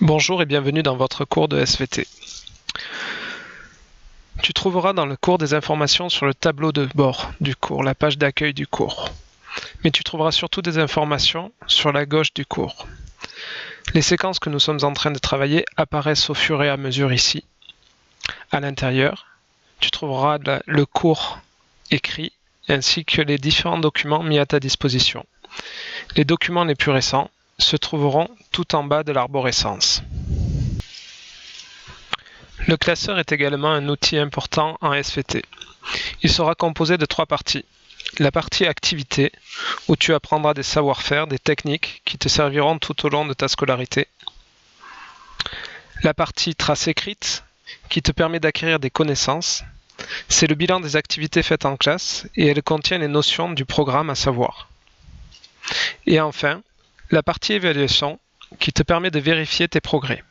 Bonjour et bienvenue dans votre cours de SVT. Tu trouveras dans le cours des informations sur le tableau de bord du cours, la page d'accueil du cours. Mais tu trouveras surtout des informations sur la gauche du cours. Les séquences que nous sommes en train de travailler apparaissent au fur et à mesure ici. À l'intérieur, tu trouveras le cours écrit ainsi que les différents documents mis à ta disposition. Les documents les plus récents se trouveront tout en bas de l'arborescence. Le classeur est également un outil important en SVT. Il sera composé de 3 parties. La partie activité, où tu apprendras des savoir-faire, des techniques qui te serviront tout au long de ta scolarité. La partie trace écrite, qui te permet d'acquérir des connaissances. C'est le bilan des activités faites en classe et elle contient les notions du programme à savoir. Et enfin, la partie évaluation, qui te permet de vérifier tes progrès.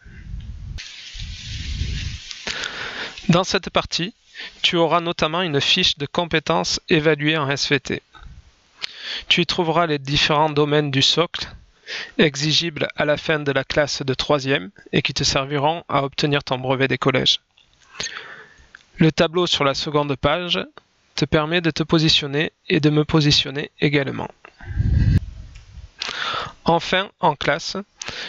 Dans cette partie, tu auras notamment une fiche de compétences évaluées en SVT. Tu y trouveras les différents domaines du socle, exigibles à la fin de la classe de 3e et qui te serviront à obtenir ton brevet des collèges. Le tableau sur la seconde page te permet de te positionner et de me positionner également. Enfin, en classe,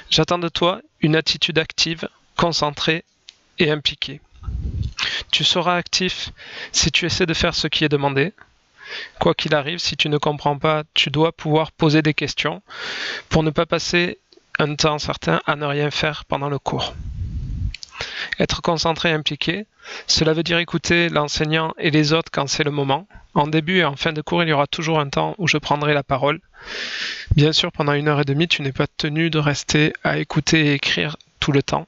j'attends de toi une attitude active, concentrée et impliquée. Tu seras actif si tu essaies de faire ce qui est demandé. Quoi qu'il arrive, si tu ne comprends pas, tu dois pouvoir poser des questions pour ne pas passer un temps certain à ne rien faire pendant le cours. Être concentré et impliqué, cela veut dire écouter l'enseignant et les autres quand c'est le moment. En début et en fin de cours, il y aura toujours un temps où je prendrai la parole. Bien sûr, pendant 1h30, tu n'es pas tenu de rester à écouter et écrire tout le temps.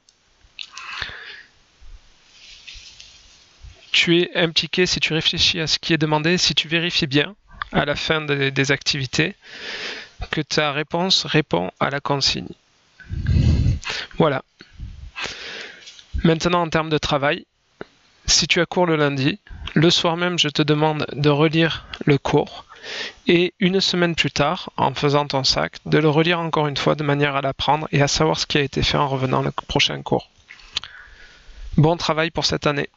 Tu es impliqué si tu réfléchis à ce qui est demandé, si tu vérifies bien à la fin des activités que ta réponse répond à la consigne. Voilà. Maintenant, en termes de travail, si tu as cours le lundi, le soir même, je te demande de relire le cours et une semaine plus tard, en faisant ton sac, de le relire encore une fois de manière à l'apprendre et à savoir ce qui a été fait en revenant le prochain cours. Bon travail pour cette année.